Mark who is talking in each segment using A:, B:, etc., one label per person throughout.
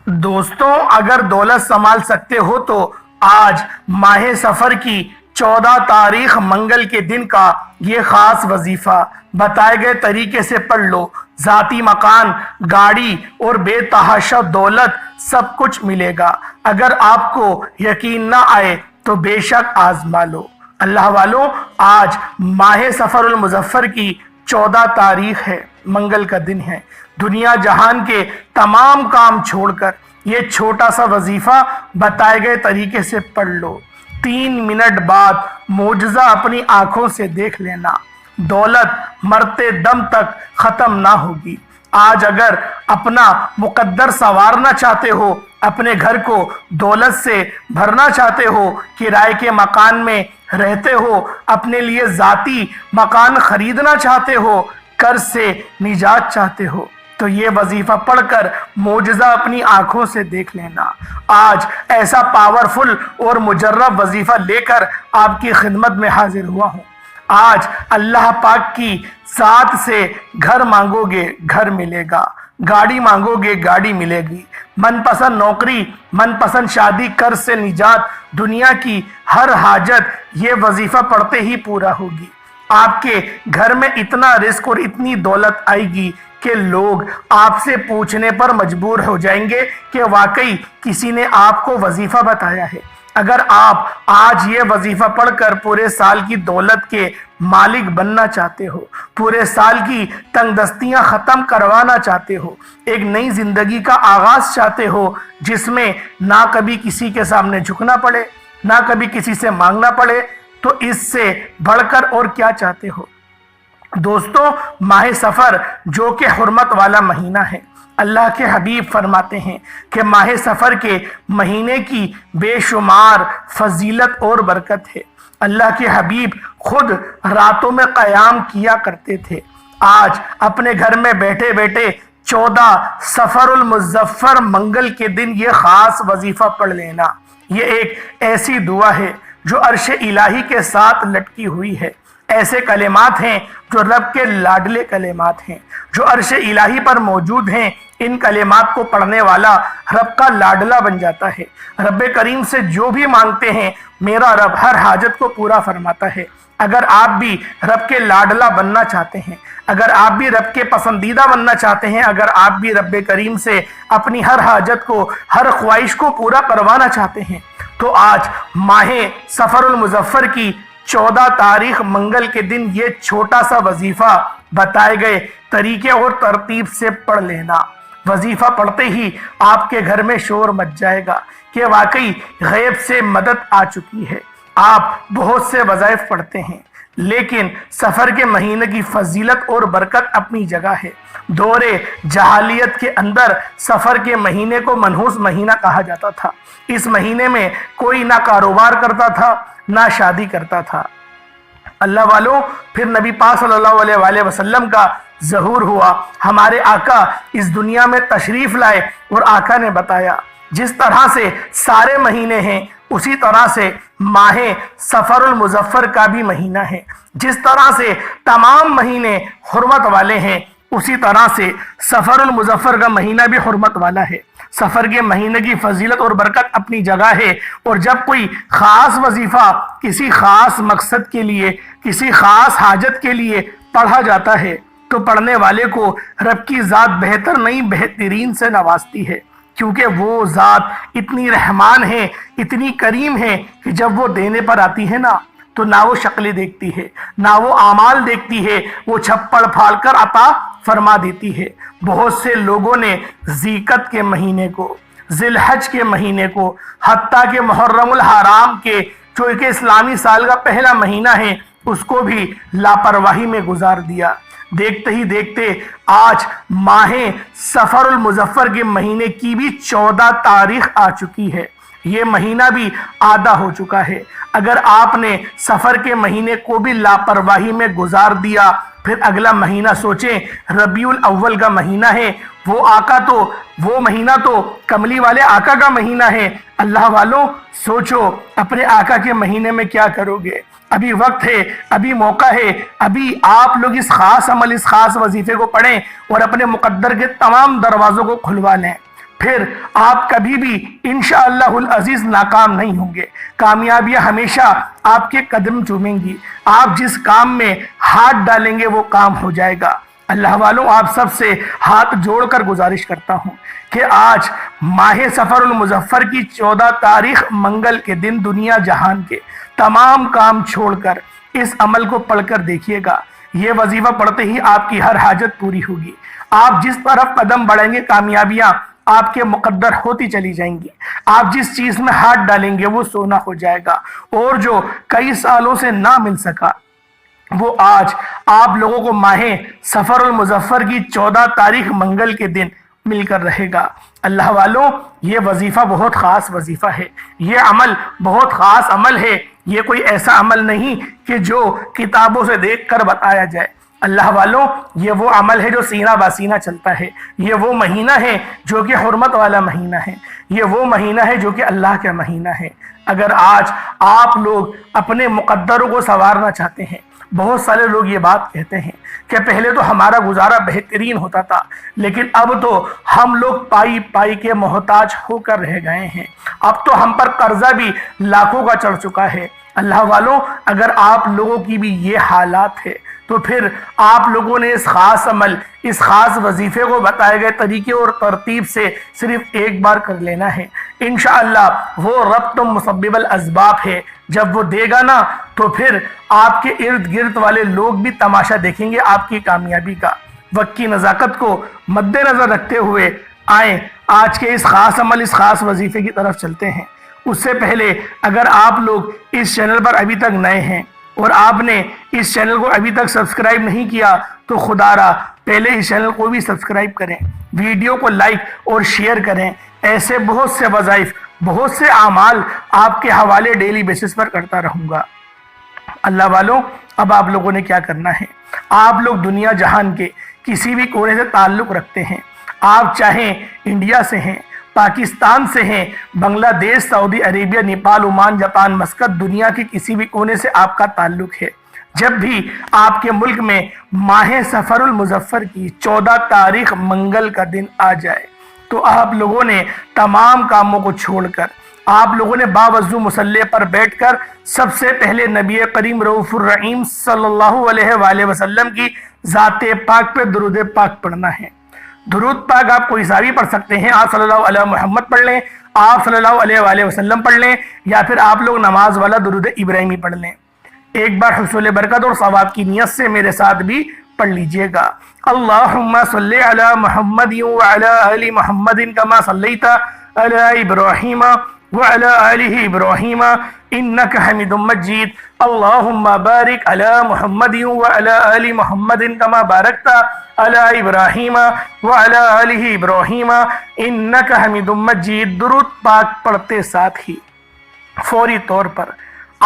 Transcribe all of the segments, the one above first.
A: دوستوں، اگر دولت سنبھال سکتے ہو تو آج ماہ سفر کی 14 تاریخ منگل کے دن کا یہ خاص وظیفہ بتائے گئے طریقے سے پڑھ لو۔ ذاتی مکان، گاڑی اور بے تحاشا دولت سب کچھ ملے گا۔ اگر آپ کو یقین نہ آئے تو بے شک آزما لو۔ اللہ والوں، آج ماہ سفر المظفر کی 14 تاریخ ہے، منگل کا دن ہے۔ دنیا جہان کے تمام کام چھوڑ کر یہ چھوٹا سا وظیفہ بتائے گئے طریقے سے پڑھ لو۔ 3 منٹ بعد معجزہ اپنی آنکھوں سے دیکھ لینا۔ دولت مرتے دم تک ختم نہ ہوگی۔ آج اگر اپنا مقدر سنوارنا چاہتے ہو، اپنے گھر کو دولت سے بھرنا چاہتے ہو، کرائے کے مکان میں رہتے ہو، اپنے لیے ذاتی مکان خریدنا چاہتے ہو، قرض سے نجات چاہتے ہو، تو یہ وظیفہ پڑھ کر معجزہ اپنی آنکھوں سے دیکھ لینا۔ آج ایسا پاورفل اور مجرب وظیفہ لے کر آپ کی خدمت میں حاضر ہوا ہوں۔ آج اللہ پاک کی ذات سے گھر مانگو گے گھر ملے گا، گاڑی مانگو گے گاڑی ملے گی، من پسند نوکری، من پسند شادی، قرض سے نجات، دنیا کی ہر حاجت یہ وظیفہ پڑھتے ہی پورا ہوگی۔ آپ کے گھر میں اتنا رزق اور اتنی دولت آئے گی کہ لوگ آپ سے پوچھنے پر مجبور ہو جائیں گے کہ واقعی کسی نے آپ کو وظیفہ بتایا ہے۔ اگر آپ آج یہ وظیفہ پڑھ کر پورے سال کی دولت کے مالک بننا چاہتے ہو، پورے سال کی تنگ دستیاں ختم کروانا چاہتے ہو، ایک نئی زندگی کا آغاز چاہتے ہو جس میں نہ کبھی کسی کے سامنے جھکنا پڑے، نہ کبھی کسی سے مانگنا پڑے، تو اس سے بڑھ کر اور کیا چاہتے ہو؟ دوستوں، ماہ سفر جو کہ حرمت والا مہینہ ہے، اللہ کے حبیب فرماتے ہیں کہ ماہ سفر کے مہینے کی بے شمار فضیلت اور برکت ہے۔ اللہ کے حبیب خود راتوں میں قیام کیا کرتے تھے۔ آج اپنے گھر میں بیٹھے بیٹھے 14 سفر المظفر منگل کے دن یہ خاص وظیفہ پڑھ لینا۔ یہ ایک ایسی دعا ہے جو عرش الہی کے ساتھ لٹکی ہوئی ہے۔ ایسے کلمات ہیں جو رب کے لاڈلے کلمات ہیں، جو عرش الہی پر موجود ہیں۔ ان کلمات کو پڑھنے والا رب کا لاڈلا بن جاتا ہے۔ رب کریم سے جو بھی مانگتے ہیں میرا رب ہر حاجت کو پورا فرماتا ہے۔ اگر آپ بھی رب کے لاڈلا بننا چاہتے ہیں، اگر آپ بھی رب کے پسندیدہ بننا چاہتے ہیں، اگر آپ بھی رب کریم سے اپنی ہر حاجت کو، ہر خواہش کو پورا کروانا چاہتے ہیں، تو آج ماہ سفر المظفر کی 14 تاریخ منگل کے دن یہ چھوٹا سا وظیفہ بتائے گئے طریقے اور ترتیب سے پڑھ لینا۔ وظیفہ پڑھتے ہی آپ کے گھر میں شور مچ جائے گا کہ واقعی غیب سے مدد آ چکی ہے۔ آپ بہت سے وظائف پڑھتے ہیں، لیکن سفر کے مہینے کی فضیلت اور برکت اپنی جگہ ہے۔ دور جاہلیت کے اندر سفر کے مہینے کو منحوس مہینہ کہا جاتا تھا۔ اس مہینے میں کوئی نہ کاروبار کرتا تھا، نہ شادی کرتا تھا۔ اللہ والوں، پھر نبی پاک صلی اللہ علیہ وآلہ وسلم کا ظہور ہوا۔ ہمارے آقا اس دنیا میں تشریف لائے اور آقا نے بتایا جس طرح سے سارے مہینے ہیں اسی طرح سے ماہ سفر المظفر کا بھی مہینہ ہے۔ جس طرح سے تمام مہینے حرمت والے ہیں اسی طرح سے سفر المظفر کا مہینہ بھی حرمت والا ہے۔ سفر کے مہینے کی فضیلت اور برکت اپنی جگہ ہے، اور جب کوئی خاص وظیفہ کسی خاص مقصد کے لیے، کسی خاص حاجت کے لیے پڑھا جاتا ہے تو پڑھنے والے کو رب کی ذات بہتر نہیں بہترین سے نوازتی ہے، کیونکہ وہ ذات اتنی رحمان ہے، اتنی کریم ہے کہ جب وہ دینے پر آتی ہے نا تو نہ وہ شکلیں دیکھتی ہے، نہ وہ اعمال دیکھتی ہے، وہ چھپڑ پھاڑ کر عطا فرما دیتی ہے۔ بہت سے لوگوں نے ذیقت کے مہینے کو، ذی الحج کے مہینے کو، حتیٰ کہ محرم الحرام کے جو کہ اسلامی سال کا پہلا مہینہ ہے اس کو بھی لاپرواہی میں گزار دیا۔ دیکھتے ہی دیکھتے آج ماہ سفر المظفر کے مہینے کی بھی 14 تاریخ آ چکی ہے۔ یہ مہینہ بھی آدھا ہو چکا ہے۔ اگر آپ نے سفر کے مہینے کو بھی لاپرواہی میں گزار دیا، پھر اگلا مہینہ سوچیں، ربیع الاول کا مہینہ ہے، وہ مہینہ تو کملی والے آقا کا مہینہ ہے۔ اللہ والوں، سوچو اپنے آقا کے مہینے میں کیا کرو گے؟ ابھی وقت ہے، ابھی موقع ہے، ابھی آپ لوگ اس خاص عمل، اس خاص وظیفے کو پڑھیں اور اپنے مقدر کے تمام دروازوں کو کھلوا لیں۔ پھر آپ کبھی بھی انشاءاللہ العزیز ناکام نہیں ہوں گے۔ کامیابیاں ہمیشہ آپ کے قدم چومیں گی۔ آپ جس کام میں ہاتھ ڈالیں گے وہ کام ہو جائے گا۔ اللہ والوں، آپ سب سے ہاتھ جوڑ کر گزارش کرتا ہوں کہ آج ماہ سفر المظفر کی 14 تاریخ منگل کے دن دنیا جہان کے تمام کام چھوڑ کر اس عمل کو پڑھ کر دیکھیے گا۔ یہ وظیفہ پڑھتے ہی آپ کی ہر حاجت پوری ہوگی۔ آپ جس طرف قدم بڑھیں گے کامیابیاں آپ کے مقدر ہوتی چلی جائیں گی۔ آپ جس چیز میں ہاتھ ڈالیں گے وہ سونا ہو جائے گا، اور جو کئی سالوں سے نہ مل سکا وہ آج آپ لوگوں کو ماہ سفر المظفر کی 14 تاریخ منگل کے دن مل کر رہے گا۔ اللہ والوں، یہ وظیفہ بہت خاص وظیفہ ہے، یہ عمل بہت خاص عمل ہے۔ یہ کوئی ایسا عمل نہیں کہ جو کتابوں سے دیکھ کر بتایا جائے۔ اللہ والوں، یہ وہ عمل ہے جو سینہ باسینہ چلتا ہے۔ یہ وہ مہینہ ہے جو کہ حرمت والا مہینہ ہے۔ یہ وہ مہینہ ہے جو کہ اللہ کا مہینہ ہے۔ اگر آج آپ لوگ اپنے مقدروں کو سنوارنا چاہتے ہیں، بہت سارے لوگ یہ بات کہتے ہیں کہ پہلے تو ہمارا گزارا بہترین ہوتا تھا، لیکن اب تو ہم لوگ پائی پائی کے محتاج ہو کر رہ گئے ہیں، اب تو ہم پر قرضہ بھی لاکھوں کا چڑھ چکا ہے۔ اللہ والوں، اگر آپ لوگوں کی بھی یہ حالات ہے تو پھر آپ لوگوں نے اس خاص عمل، اس خاص وظیفے کو بتائے گئے طریقے اور ترتیب سے صرف ایک بار کر لینا ہے۔ انشاءاللہ وہ رب تو مسبب الاسباب ہے، جب وہ دے گا نا تو پھر آپ کے ارد گرد والے لوگ بھی تماشا دیکھیں گے آپ کی کامیابی کا۔ وقت کی نزاکت کو مد نظر رکھتے ہوئے آئیں آج کے اس خاص عمل، اس خاص وظیفے کی طرف چلتے ہیں۔ اس سے پہلے اگر آپ لوگ اس چینل پر ابھی تک نئے ہیں اور آپ نے اس چینل کو ابھی تک سبسکرائب نہیں کیا تو خدا را پہلے اس چینل کو بھی سبسکرائب کریں، ویڈیو کو لائک اور شیئر کریں۔ ایسے بہت سے وظائف، بہت سے اعمال آپ کے حوالے ڈیلی بیسس پر کرتا رہوں گا۔ اللہ والوں، اب آپ لوگوں نے کیا کرنا ہے؟ آپ لوگ دنیا جہان کے کسی بھی کونے سے تعلق رکھتے ہیں، آپ چاہیں انڈیا سے ہیں، پاکستان سے ہیں، بنگلہ دیش، سعودی عربیہ، نیپال، عمان، جاپان، مسقط، دنیا کے کسی بھی کونے سے آپ کا تعلق ہے، جب بھی آپ کے ملک میں ماہ سفر المظفر کی 14 تاریخ منگل کا دن آ جائے تو آپ لوگوں نے تمام کاموں کو چھوڑ کر، آپ لوگوں نے باوضو مصلی پر بیٹھ کر سب سے پہلے نبی کریم رؤوف الرحیم صلی اللہ علیہ وآلہ وسلم کی ذات پاک پہ درود پاک پڑھنا ہے۔ درود پاک آپ کوئی سا بھی پڑھ سکتے ہیں، آپ صلی اللہ علیہ محمد پڑھ لیں، آپ صلی اللہ علیہ وآلہ وسلم پڑھ لیں، یا پھر آپ لوگ نماز والا درود ابراہیمی پڑھ لیں۔ ایک بار حصول برکت اور ثواب کی نیت سے میرے ساتھ بھی پڑھ لیجئے گا۔ اللہم صلی علی محمد وعلی آل محمد کما صلیت علی ابراہیم وعلی آل ابراہیم انک حمید مجید۔ اللہم بارک علی محمد وعلی آل محمد کما بارکت علی ابراہیم وعلی آل ابراہیم انک حمید مجید۔ درود پاک پڑھتے ساتھ ہی فوری طور پر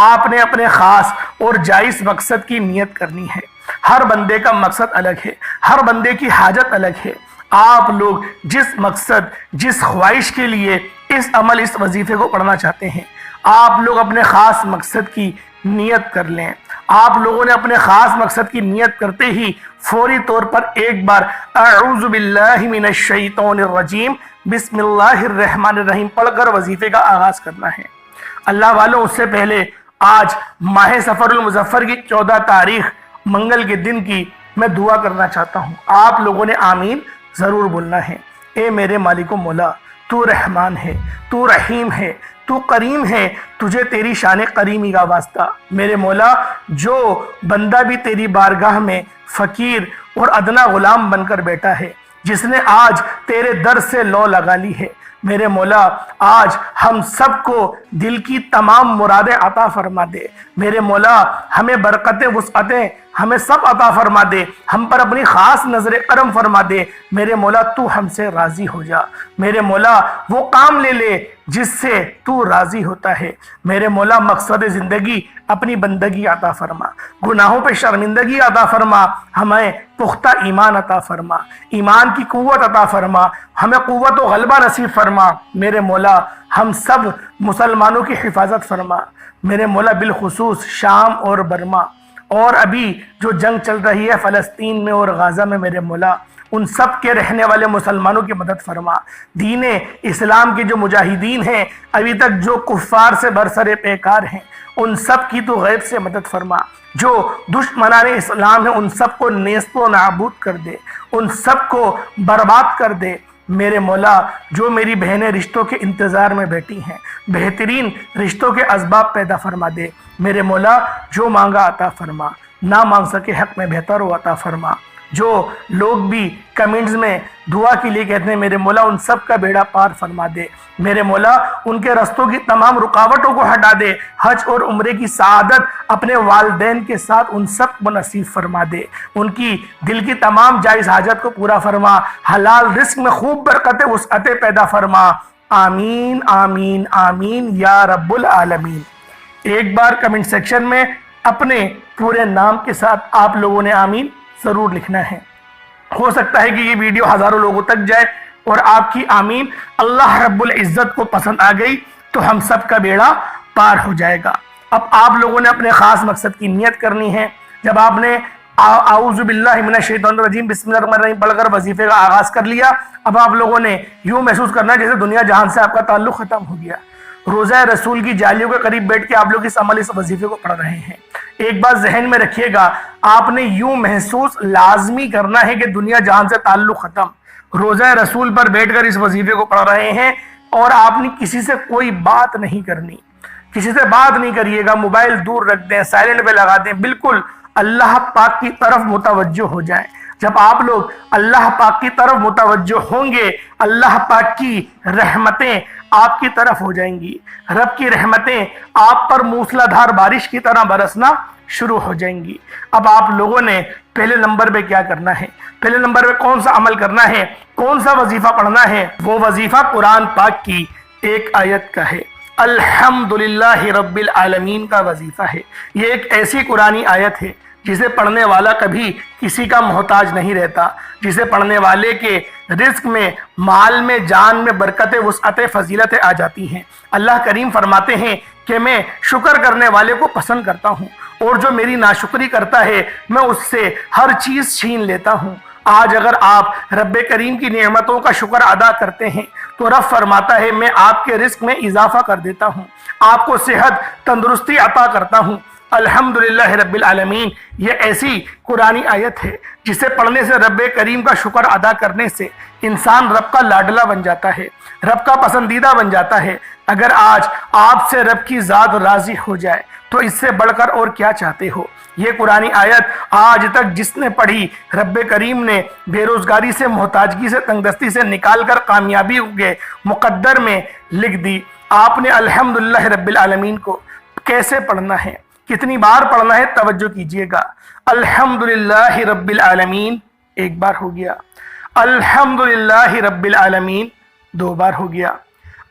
A: آپ نے اپنے خاص اور جائز مقصد کی نیت کرنی ہے۔ ہر بندے کا مقصد الگ ہے، ہر بندے کی حاجت الگ ہے۔ آپ لوگ جس مقصد، جس خواہش کے لیے اس عمل، اس وظیفے کو پڑھنا چاہتے ہیں، آپ لوگ اپنے خاص مقصد کی نیت کر لیں۔ آپ لوگوں نے اپنے خاص مقصد کی نیت کرتے ہی فوری طور پر ایک بار اعوذ باللہ من الشیطان الرجیم بسم اللہ الرحمن الرحیم پڑھ کر وظیفے کا آغاز کرنا ہے۔ اللہ والوں، اس سے پہلے آج ماہ سفر المظفر کی 14 تاریخ منگل کے دن کی میں دعا کرنا چاہتا ہوں۔ آپ لوگوں نے آمین ضرور بولنا ہے۔ اے میرے مالک و مولا، تو رحمان ہے، تو رحیم ہے، تو کریم ہے، تجھے تیری شان کریمی کا واسطہ۔ میرے مولا، جو بندہ بھی تیری بارگاہ میں فقیر اور ادنا غلام بن کر بیٹھا ہے، جس نے آج تیرے در سے لو لگا لی ہے، میرے مولا آج ہم سب کو دل کی تمام مرادیں عطا فرما دے۔ میرے مولا ہمیں برکتیں، وسعتیں ہمیں سب عطا فرما دے، ہم پر اپنی خاص نظر کرم فرما دے۔ میرے مولا تو ہم سے راضی ہو جا۔ میرے مولا وہ کام لے لے جس سے تو راضی ہوتا ہے۔ میرے مولا مقصد زندگی اپنی بندگی عطا فرما، گناہوں پہ شرمندگی عطا فرما، ہمیں پختہ ایمان عطا فرما، ایمان کی قوت عطا فرما، ہمیں قوت و غلبہ نصیب فرما۔ میرے مولا ہم سب مسلمانوں کی حفاظت فرما۔ میرے مولا بالخصوص شام اور برما اور ابھی جو جنگ چل رہی ہے فلسطین میں اور غزہ میں، میرے مولا ان سب کے رہنے والے مسلمانوں کی مدد فرما۔ دین اسلام کے جو مجاہدین ہیں، ابھی تک جو کفار سے برسر پیکار ہیں، ان سب کی تو غیب سے مدد فرما۔ جو دشمنان اسلام ہیں ان سب کو نیست و نابود کر دے، ان سب کو برباد کر دے۔ میرے مولا، جو میری بہنیں رشتوں کے انتظار میں بیٹھی ہیں، بہترین رشتوں کے اسباب پیدا فرما دے۔ میرے مولا، جو مانگا عطا فرما، نہ مانگ سکے حق میں بہتر ہو عطا فرما۔ جو لوگ بھی کمنٹس میں دعا کے لیے کہتے ہیں، میرے مولا ان سب کا بیڑا پار فرما دے۔ میرے مولا، ان کے رستوں کی تمام رکاوٹوں کو ہٹا دے۔ حج اور عمرے کی سعادت اپنے والدین کے ساتھ ان سب کو نصیب فرما دے۔ ان کی دل کی تمام جائز حاجت کو پورا فرما۔ حلال رزق میں خوب برکت وسعت پیدا فرما۔ آمین آمین آمین یا رب العالمین۔ ایک بار کمنٹ سیکشن میں اپنے پورے نام کے ساتھ آپ لوگوں نے آمین ضرور لکھنا ہے۔ ہو سکتا ہے کہ یہ ویڈیو ہزاروں لوگوں تک جائے اور آپ کی آمین اللہ رب العزت کو پسند آ گئی تو ہم سب کا بیڑا پار ہو جائے گا۔ اب آپ لوگوں نے اپنے خاص مقصد کی نیت کرنی ہے۔ جب آپ نے اعوذ باللہ من الشیطان الرجیم بسم اللہ الرحمن الرحیم پڑھ کر وظیفے کا آغاز کر لیا، اب آپ لوگوں نے یوں محسوس کرنا ہے جیسے دنیا جہان سے آپ کا تعلق ختم ہو گیا۔ روزہ رسول کی جالیوں کے قریب بیٹھ کے آپ لوگ اس وظیفے کو پڑھ رہے ہیں۔ ایک بات ذہن میں رکھیے گا، آپ نے یوں محسوس لازمی کرنا ہے کہ دنیا جہان سے تعلق ختم۔ روزہ رسول پر بیٹھ کر اس وظیفے کو پڑھ رہے ہیں اور آپ نے کسی سے کوئی بات نہیں کرنی، کسی سے بات نہیں کریے گا، موبائل دور رکھ دیں، سائلنٹ پہ لگا دیں، بالکل اللہ پاک کی طرف متوجہ ہو جائیں۔ جب آپ لوگ اللہ پاک کی طرف متوجہ ہوں گے، اللہ پاک کی رحمتیں آپ کی طرف ہو جائیں گی۔ رب کی رحمتیں آپ پر موسلا دھار بارش کی طرح برسنا شروع ہو جائیں گی۔ اب آپ لوگوں نے پہلے نمبر پہ کیا کرنا ہے؟ پہلے نمبر پہ کون سا عمل کرنا ہے؟ کون سا وظیفہ پڑھنا ہے؟ وہ وظیفہ قرآن پاک کی ایک آیت کا ہے، الحمدللہ رب العالمین کا وظیفہ ہے۔ یہ ایک ایسی قرآنی آیت ہے جسے پڑھنے والا کبھی کسی کا محتاج نہیں رہتا، جسے پڑھنے والے کے رزق میں، مال میں، جان میں برکت وسعت فضیلتیں آ جاتی ہیں۔ اللہ کریم فرماتے ہیں کہ میں شکر کرنے والے کو پسند کرتا ہوں اور جو میری ناشکری کرتا ہے میں اس سے ہر چیز چھین لیتا ہوں۔ آج اگر آپ رب کریم کی نعمتوں کا شکر ادا کرتے ہیں تو رب فرماتا ہے میں آپ کے رزق میں اضافہ کر دیتا ہوں، آپ کو صحت تندرستی عطا کرتا ہوں۔ الحمدللہ رب العالمین یہ ایسی قرآنی آیت ہے جسے پڑھنے سے، رب کریم کا شکر ادا کرنے سے انسان رب کا لاڈلا بن جاتا ہے، رب کا پسندیدہ بن جاتا ہے۔ اگر آج آپ سے رب کی ذات راضی ہو جائے تو اس سے بڑھ کر اور کیا چاہتے ہو؟ یہ قرآنی آیت آج تک جس نے پڑھی، رب کریم نے بے روزگاری سے، محتاجگی سے، تنگدستی سے نکال کر کامیابی کے مقدر میں لکھ دی۔ آپ نے الحمدللہ رب العالمین کو کیسے پڑھنا ہے، کتنی بار پڑھنا ہے، توجہ کیجئے گا۔ الحمدللہ رب العالمین ایک بار ہو گیا، الحمدللہ رب العالمین دو بار ہو گیا،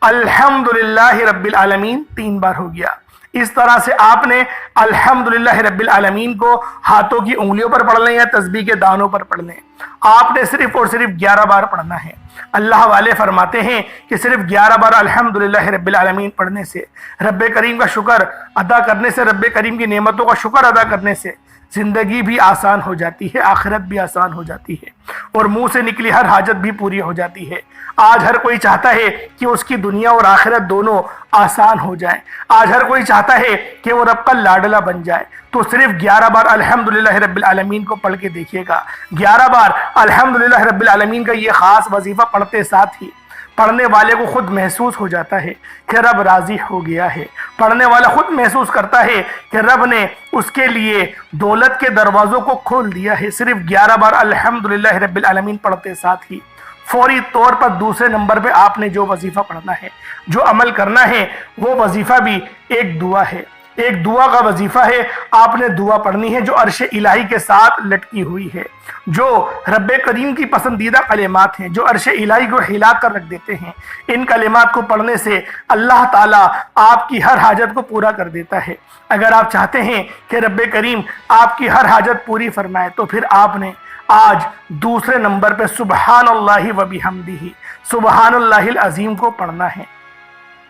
A: الحمدللہ رب العالمین تین بار ہو گیا۔ اس طرح سے آپ نے الحمدللہ رب العالمین کو ہاتھوں کی انگلیوں پر پڑھ لیں یا تسبیح کے دانوں پر پڑھ لیں، آپ نے صرف اور صرف 11 بار پڑھنا ہے۔ اللہ والے فرماتے ہیں کہ صرف 11 بار الحمدللہ رب العالمین پڑھنے سے، رب کریم کا شکر ادا کرنے سے، رب کریم کی نعمتوں کا شکر ادا کرنے سے زندگی بھی آسان ہو جاتی ہے، آخرت بھی آسان ہو جاتی ہے اور منہ سے نکلی ہر حاجت بھی پوری ہو جاتی ہے۔ آج ہر کوئی چاہتا ہے کہ اس کی دنیا اور آخرت دونوں آسان ہو جائیں۔ آج ہر کوئی چاہتا ہے کہ وہ رب کا لاڈلا بن جائے۔ تو صرف 11 بار الحمدللہ رب العالمین کو پڑھ کے دیکھیے گا۔ 11 بار الحمدللہ رب العالمین کا یہ خاص وظیفہ پڑھتے ساتھ ہی پڑھنے والے کو خود محسوس ہو جاتا ہے کہ رب راضی ہو گیا ہے۔ پڑھنے والا خود محسوس کرتا ہے کہ رب نے اس کے لیے دولت کے دروازوں کو کھول دیا ہے۔ صرف 11 بار الحمدللہ رب العالمین پڑھتے ساتھ ہی فوری طور پر دوسرے نمبر پہ آپ نے جو وظیفہ پڑھنا ہے، جو عمل کرنا ہے، وہ وظیفہ بھی ایک دعا ہے، ایک دعا کا وظیفہ ہے۔ آپ نے دعا پڑھنی ہے جو عرش الہی کے ساتھ لٹکی ہوئی ہے، جو رب کریم کی پسندیدہ کلمات ہیں، جو عرش الہی کو ہلا کر رکھ دیتے ہیں۔ ان کلمات کو پڑھنے سے اللہ تعالیٰ آپ کی ہر حاجت کو پورا کر دیتا ہے۔ اگر آپ چاہتے ہیں کہ رب کریم آپ کی ہر حاجت پوری فرمائے تو پھر آپ نے آج دوسرے نمبر پہ سبحان اللہ و بحمدہ، سبحان اللہ العظیم کو پڑھنا ہے۔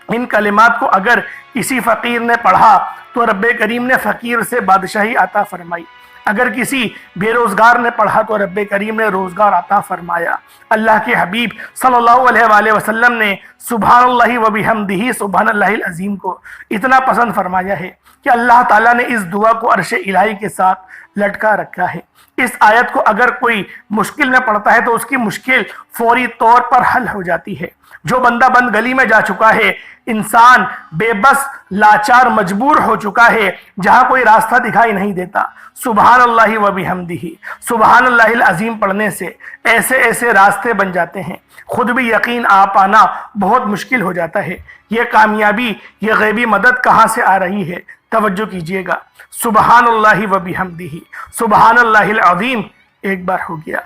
A: ان کلمات کو اگر کسی فقیر نے پڑھا تو رب کریم نے فقیر سے بادشاہی عطا فرمائی۔ اگر کسی بے روزگار نے پڑھا تو رب کریم نے روزگار عطا فرمایا۔ اللہ کے حبیب صلی اللہ علیہ وآلہ وسلم نے سبحان اللہ و بحمدہ سبحان اللہ العظیم کو اتنا پسند فرمایا ہے کہ اللہ تعالیٰ نے اس دعا کو عرش الہی کے ساتھ لٹکا رکھا ہے۔ اس آیت کو اگر کوئی مشکل میں پڑھتا ہے تو اس کی مشکل فوری طور پر حل ہو جاتی ہے۔ جو بندہ بند گلی میں جا چکا ہے، انسان بے بس لاچار مجبور ہو چکا ہے، جہاں کوئی راستہ دکھائی نہیں دیتا، سبحان اللہ و بحمدہ سبحان اللہ العظیم پڑھنے سے ایسے ایسے راستے بن جاتے ہیں، خود بھی یقین آ پانا بہت مشکل ہو جاتا ہے۔ یہ کامیابی، یہ غیبی مدد کہاں سے آ رہی ہے؟ توجہ کیجئے گا۔ سبحان اللہ و بحمدہ سبحان اللہ العظیم ایک بار ہو گیا،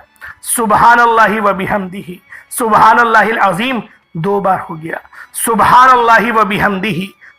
A: سبحان اللہ و بحمدہ سبحان اللہ العظیم 2 بار ہو گیا، سبحان اللہ و بحمدہ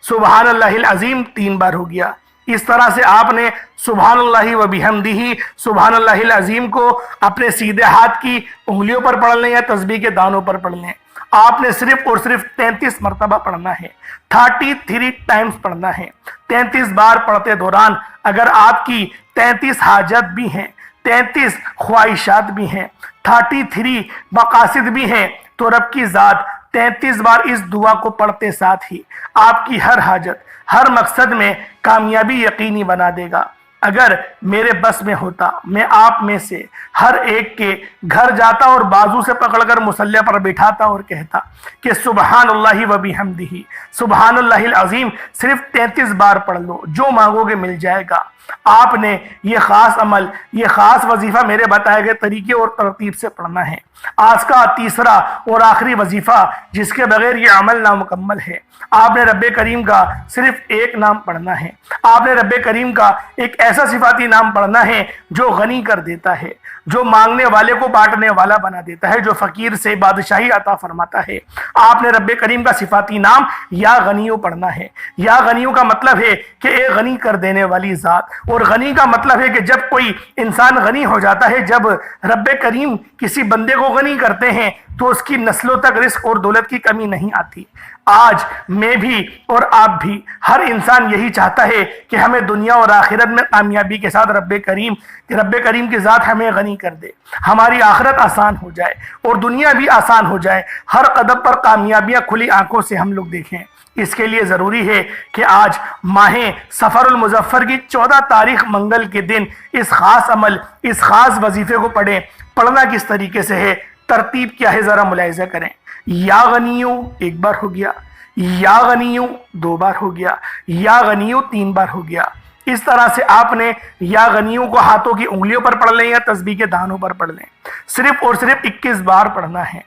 A: سبحان اللہ العظیم 3 بار ہو گیا۔ اس طرح سے آپ نے سبحان اللہ و بحمدہ سبحان اللہ العظیم کو اپنے سیدھے ہاتھ کی انگلیوں پر پڑھ لیں یا تسبیح کے دانوں پر پڑھ لیں۔ آپ نے صرف اور صرف 33 مرتبہ پڑھنا ہے، 33 ٹائمز پڑھنا ہے۔ 33 بار پڑھتے دوران اگر آپ کی 33 حاجت بھی ہیں، 33 خواہشات بھی ہیں، 33 مقاصد بھی ہیں، تو رب کی ذات 33 بار اس دعا کو پڑھتے ساتھ ہی آپ کی ہر حاجت، ہر مقصد میں کامیابی یقینی بنا دے گا۔ اگر میرے بس میں ہوتا، میں آپ میں سے ہر ایک کے گھر جاتا اور بازو سے پکڑ کر مصلی پر بٹھاتا اور کہتا کہ سبحان اللہ و بحمدہ سبحان اللہ العظیم صرف 33 بار پڑھ لو، جو مانگو گے مل جائے گا۔ آپ نے یہ خاص عمل، یہ خاص وظیفہ میرے بتائے گئے طریقے اور ترتیب سے پڑھنا ہے۔ آج کا تیسرا اور آخری وظیفہ جس کے بغیر یہ عمل نامکمل ہے، آپ نے رب کریم کا صرف ایک نام پڑھنا ہے۔ آپ نے رب کریم کا ایک ایسا صفاتی نام پڑھنا ہے جو غنی کر دیتا ہے، جو مانگنے والے کو بانٹنے والا بنا دیتا ہے، جو فقیر سے بادشاہی عطا فرماتا ہے۔ آپ نے رب کریم کا صفاتی نام یا غنیو پڑھنا ہے۔ یا غنیو کا مطلب ہے کہ ایک غنی کر دینے والی ذات، اور غنی کا مطلب ہے کہ جب کوئی انسان غنی ہو جاتا ہے، جب رب کریم کسی بندے کو غنی کرتے ہیں تو اس کی نسلوں تک رزق اور دولت کی کمی نہیں آتی۔ آج میں بھی اور آپ بھی، ہر انسان یہی چاہتا ہے کہ ہمیں دنیا اور آخرت میں کامیابی کے ساتھ رب کریم کی ذات ہمیں غنی کر دے، ہماری آخرت آسان ہو جائے اور دنیا بھی آسان ہو جائے، ہر قدم پر کامیابیاں کھلی آنکھوں سے ہم لوگ دیکھیں۔ اس کے لیے ضروری ہے کہ آج ماہ سفر المظفر کی 14 تاریخ منگل کے دن اس خاص عمل، اس خاص وظیفے کو پڑھیں۔ پڑھنا کس طریقے سے ہے، ترتیب کیا ہے، ذرا ملاحظہ کریں۔ یا غنیو 1 بار ہو گیا، یا غنیو 2 بار ہو گیا، یا غنیو 3 بار ہو گیا۔ اس طرح سے آپ نے یا غنیو کو ہاتھوں کی انگلیوں پر پڑھ لیں یا تسبیح کے دانوں پر پڑھ لیں۔ صرف اور صرف 21 بار پڑھنا ہے،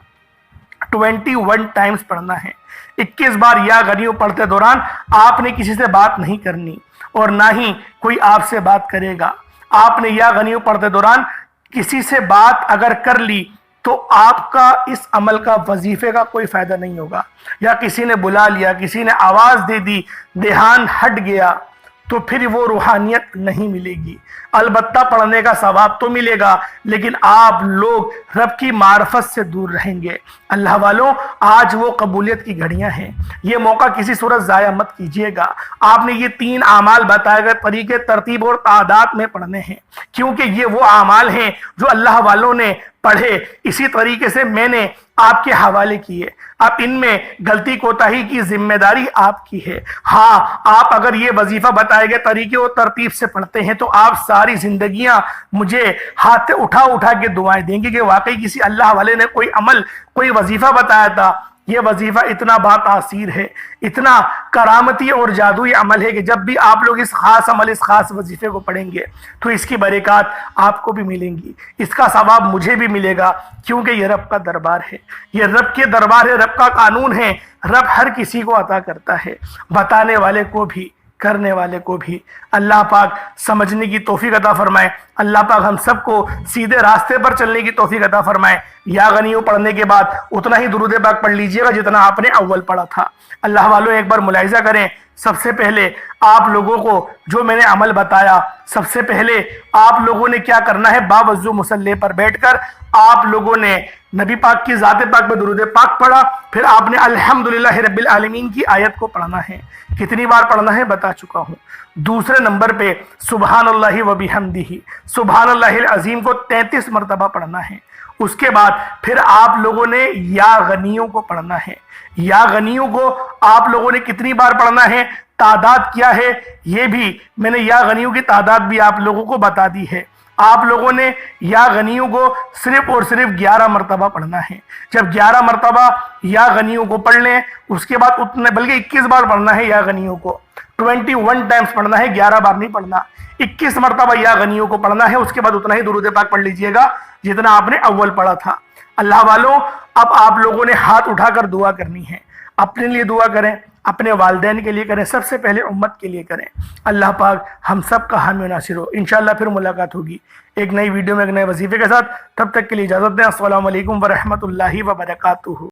A: 21 ٹائمز پڑھنا ہے۔ 21 بار یا غنیو پڑھتے دوران آپ نے کسی سے بات نہیں کرنی اور نہ ہی کوئی آپ سے بات کرے گا۔ آپ نے یا غنیو پڑھتے دوران کسی سے بات اگر کر لی تو آپ کا اس عمل کا، وظیفے کا کوئی فائدہ نہیں ہوگا۔ یا کسی نے بلا لیا، کسی نے آواز دے دی، دھیان ہٹ گیا، تو پھر وہ روحانیت نہیں ملے گی۔ البتہ پڑھنے کا ثواب تو ملے گا، لیکن آپ لوگ رب کی معرفت سے دور رہیں گے۔ اللہ والوں، آج وہ قبولیت کی گھڑیاں ہیں، یہ موقع کسی صورت ضائع مت کیجیے گا۔ آپ نے یہ 3 اعمال بتائے گئے طریقے، ترتیب اور تعداد میں پڑھنے ہیں، کیونکہ یہ وہ اعمال ہیں جو اللہ والوں نے پڑھے، اسی طریقے سے میں نے آپ کے حوالے کیے۔ اب ان میں غلطی کوتاہی کی ذمہ داری آپ کی ہے۔ ہاں، آپ اگر یہ وظیفہ بتائے گئے طریقے اور ترتیب سے پڑھتے ہیں تو آپ ساری زندگیاں مجھے ہاتھ اٹھا اٹھا کے دعائیں دیں گے کہ واقعی کسی اللہ والے نے کوئی عمل، کوئی وظیفہ بتایا تھا۔ یہ وظیفہ اتنا باتاثیر ہے، اتنا کرامتی اور جادوئی عمل ہے کہ جب بھی آپ لوگ اس خاص عمل، اس خاص وظیفے کو پڑھیں گے تو اس کی برکات آپ کو بھی ملیں گی، اس کا ثواب مجھے بھی ملے گا، کیونکہ یہ رب کا دربار ہے، یہ رب کے دربار ہے، رب کا قانون ہے۔ رب ہر کسی کو عطا کرتا ہے، بتانے والے کو بھی، کرنے والے کو بھی۔ اللہ پاک سمجھنے کی توفیق عطا فرمائے۔ اللہ پاک ہم سب کو سیدھے راستے پر چلنے کی توفیق عطا فرمائے۔ یا غنیو پڑھنے کے بعد اتنا ہی درود پاک پڑھ لیجئے گا جتنا آپ نے اول پڑھا تھا۔ اللہ والوں، ایک بار ملاحظہ کریں، سب سے پہلے آپ لوگوں کو جو میں نے عمل بتایا، سب سے پہلے آپ لوگوں نے کیا کرنا ہے، باوضو مصلی پر بیٹھ کر آپ لوگوں نے نبی پاک کی ذات پاک پہ درود پاک پڑھا، پھر آپ نے الحمدللہ رب العالمین کی آیت کو پڑھنا ہے۔ کتنی بار پڑھنا ہے بتا چکا ہوں۔ دوسرے نمبر پہ سبحان اللہ و بحمدہ، سبحان اللہ العظیم کو 33 مرتبہ پڑھنا ہے۔ اس کے بعد پھر آپ لوگوں نے یا غنیوں کو پڑھنا ہے۔ یا غنیوں کو آپ لوگوں نے کتنی بار پڑھنا ہے، تعداد کیا ہے، یہ بھی میں نے یا غنیوں کی تعداد بھی آپ لوگوں کو بتا دی ہے۔ آپ لوگوں نے یا غنیوں کو صرف اور صرف 11 مرتبہ پڑھنا ہے۔ جب 11 مرتبہ یا غنیوں کو پڑھ لیں، اس کے بعد اتنے بلکہ 21 بار پڑھنا ہے یا غنیوں کو، 21 ٹائمز پڑھنا ہے، 11 بار نہیں پڑھنا۔ 21 مرتبہ یا غنیوں کو پڑھنا ہے، اس کے بعد اتنا ہی درود پاک پڑھ لیجئے گا جتنا آپ نے اول پڑھا تھا۔ اللہ والوں، اب آپ لوگوں نے ہاتھ اٹھا کر دعا کرنی ہے۔ اپنے لیے دعا کریں، اپنے والدین کے لیے کریں، سب سے پہلے امت کے لیے کریں۔ اللہ پاک ہم سب کا حامی و ناصر ہو۔ انشاءاللہ پھر ملاقات ہوگی ایک نئی ویڈیو میں ایک نئے وظیفے کے ساتھ۔ تب تک کے لیے اجازت دیں۔ السلام علیکم ورحمۃ اللہ وبرکاتہ۔